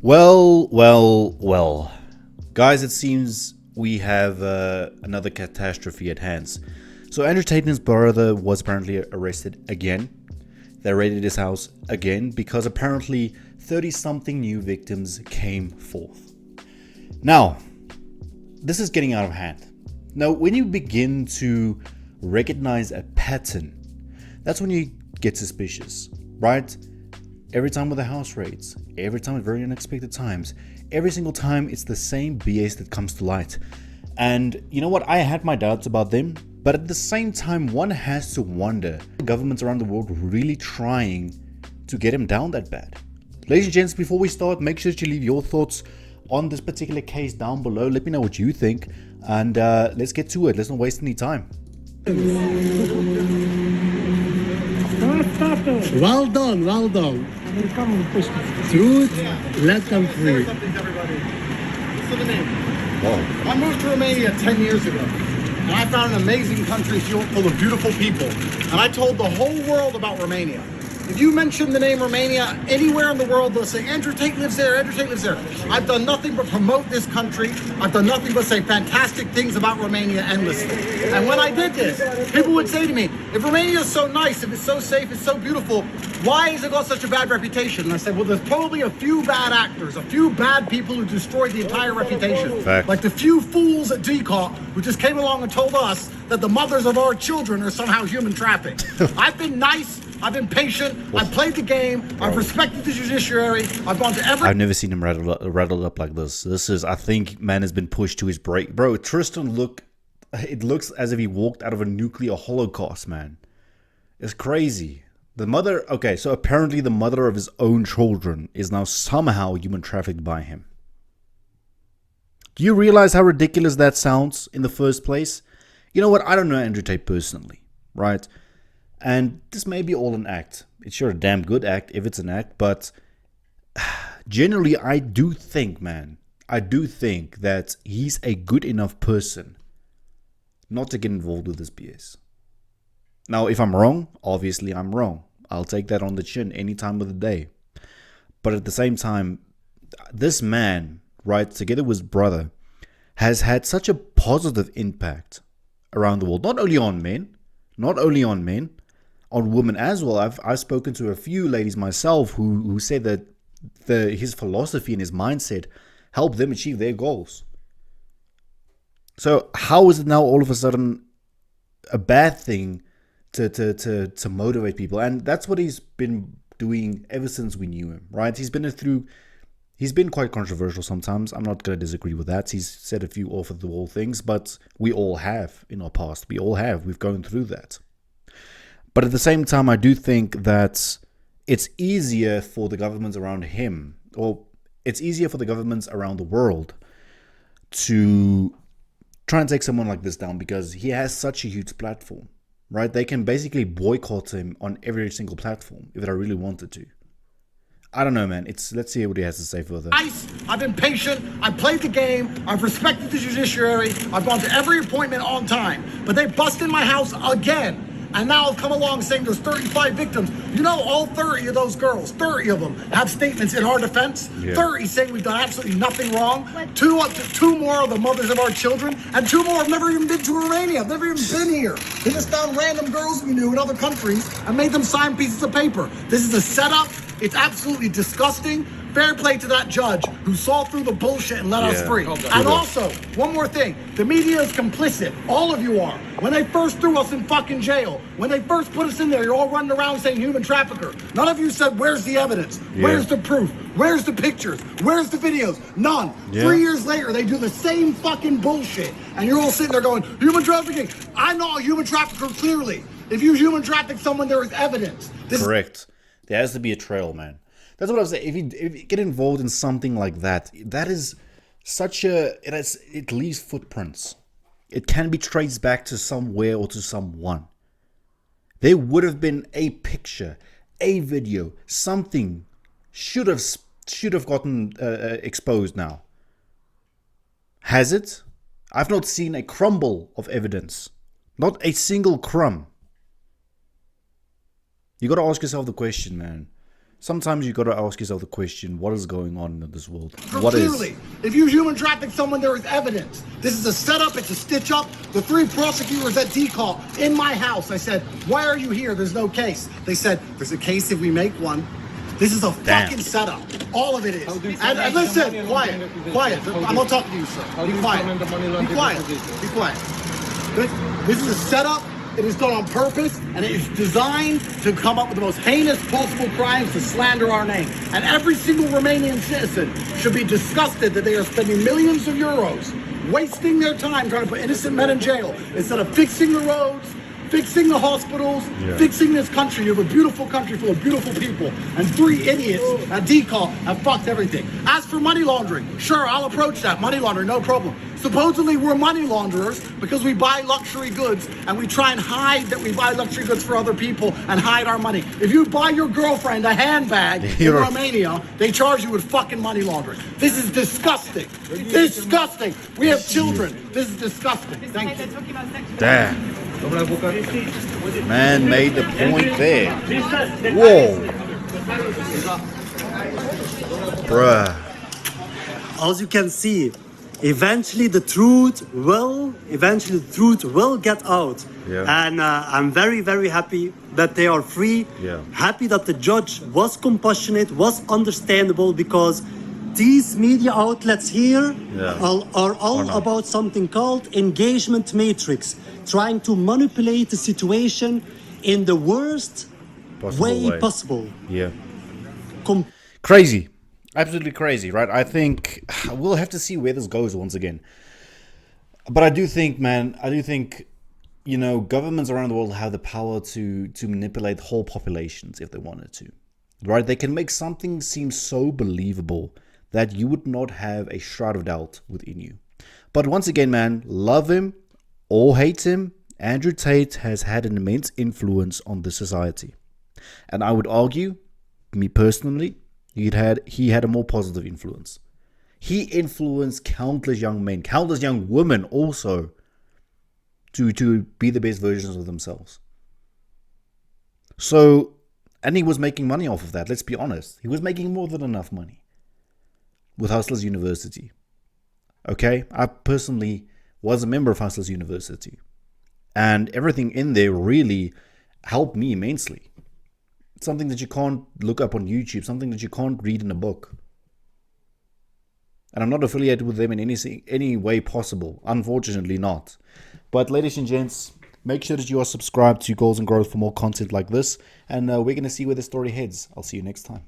Well. Guys, it seems we have another catastrophe at hands. So Andrew Tate and his brother was apparently arrested again. They raided his house again because apparently 30-something new victims came forth. Now, this is getting out of hand. Now, when you begin to recognize a pattern, that's when you get suspicious, right? Every time with the house raids, every time at very unexpected times, every single time it's the same BS that comes to light. And you know what? I had my doubts about them, but at the same time, one has to wonder, are governments around the world really trying to get him down that bad? Ladies and gents, before we start, make sure to leave your thoughts on this particular case down below. Let me know what you think, and let's get to it. Let's not waste any time. Well done. Truth, let them free. Listen to me. Whoa. I moved to Romania 10 years ago, and I found an amazing country full of beautiful people. And I told the whole world about Romania. If you mention the name Romania anywhere in the world, they'll say, Andrew Tate lives there, Andrew Tate lives there. I've done nothing but promote this country. I've done nothing but say fantastic things about Romania endlessly. And when I did this, people would say to me, if Romania is so nice, if it's so safe, it's so beautiful, why has it got such a bad reputation? And I said, well, there's probably a few bad actors, a few bad people who destroyed the entire reputation. Fact. Like the few fools at DCOT who just came along and told us that the mothers of our children are somehow human trafficked. I've been nice. I've been patient. I've played the game. I've respected the judiciary. I've gone to every... I've never seen him rattled up like this. This is, I think, man has been pushed to his break. Bro, Tristan it looks as if he walked out of a nuclear holocaust, man. It's crazy. The mother, okay, so apparently the mother of his own children is now somehow human trafficked by him. Do you realize how ridiculous that sounds in the first place? You know what? I don't know Andrew Tate personally, right? And this may be all an act. It's sure a damn good act if it's an act, but generally I do think that he's a good enough person not to get involved with this BS. Now, if I'm wrong, obviously I'm wrong. I'll take that on the chin any time of the day. But at the same time, this man, right, together with his brother, has had such a positive impact around the world. Not only on men, on women as well. I've spoken to a few ladies myself who said that his philosophy and his mindset helped them achieve their goals. So how is it now all of a sudden a bad thing to motivate people? And that's what he's been doing ever since we knew him, right? He's been quite controversial sometimes. I'm not going to disagree with that. He's said a few off-the-wall things, but we all have in our past. We've gone through that. But at the same time, I do think that it's easier for the governments around him, or it's easier for the governments around the world to try and take someone like this down because he has such a huge platform, right? They can basically boycott him on every single platform if they really wanted to. I don't know, man. Let's see what he has to say further. Nice. I've been patient. I've played the game. I've respected the judiciary. I've gone to every appointment on time. But they busted my house again. And now I've come along saying there's 35 victims. You know, all 30 of those girls, 30 of them have statements in our defense. Yeah. 30 saying we've done absolutely nothing wrong. Two more are the mothers of our children. And 2 more have never even been to Romania. I've never even been here. They just found random girls we knew in other countries and made them sign pieces of paper. This is a setup. It's absolutely disgusting. Fair play to that judge who saw through the bullshit and let us free. And also, one more thing. The media is complicit. All of you are. When they first threw us in fucking jail, when they first put us in there, you're all running around saying human trafficker. None of you said, where's the evidence? Yeah. Where's the proof? Where's the pictures? Where's the videos? None. Yeah. 3 years later, they do the same fucking bullshit. And you're all sitting there going, human trafficking. I'm not a human trafficker, clearly. If you human traffic someone, there is evidence. Correct. There has to be a trail, man. That's what I was saying. If you get involved in something like that, that is it leaves footprints. It can be traced back to somewhere or to someone. There would have been a picture, a video, something should have gotten exposed now. Has it? I've not seen a crumble of evidence. Not a single crumb. You got to ask yourself the question, man. sometimes you got to ask yourself the question, what is going on in this world? So What is? clearly, if you human traffic someone, there is evidence. This is a setup, it's a stitch up. The 3 prosecutors at D-Call in my house, I said, why are you here? There's no case. They said, there's a case if we make one. This is a fucking setup. All of it is. And listen, quiet. I'm not talking to you, sir. Be quiet. Be quiet. Be quiet. This is a setup. It is done on purpose, and it is designed to come up with the most heinous possible crimes to slander our name. And every single Romanian citizen should be disgusted that they are spending millions of euros, wasting their time trying to put innocent men in jail instead of fixing the roads, fixing the hospitals, fixing this country. You have a beautiful country full of beautiful people, and 3 idiots at D-Call have fucked everything. As for money laundering, sure, I'll approach that. Money laundering, no problem. Supposedly we're money launderers because we buy luxury goods and we try and hide that we buy luxury goods for other people and hide our money. If you buy your girlfriend a handbag in Romania, they charge you with fucking money laundering. This is disgusting. Disgusting. We have children. This is disgusting. Thank you. Damn. Man made the point there. Whoa. Bruh. As you can see, eventually the truth will get out. And I'm very, very happy that they are free. Happy that the judge was compassionate, was understandable, because these media outlets here are all about something called engagement matrix, trying to manipulate the situation in the worst way possible. Crazy. Absolutely crazy, right? I think we'll have to see where this goes once again. But I do think, you know, governments around the world have the power to manipulate whole populations if they wanted to, right? They can make something seem so believable that you would not have a shroud of doubt within you. But once again, man, love him or hate him, Andrew Tate has had an immense influence on the society. And I would argue, me personally, he had a more positive influence. He influenced countless young men, countless young women also to be the best versions of themselves. So, and he was making money off of that, let's be honest. He was making more than enough money with Hustlers University. Okay, I personally was a member of Hustlers University, and everything in there really helped me immensely. It's something that you can't look up on YouTube, something that you can't read in a book. And I'm not affiliated with them in any way possible, unfortunately not. But ladies and gents, make sure that you are subscribed to Goals and Growth for more content like this, and we're going to see where the story heads. I'll see you next time.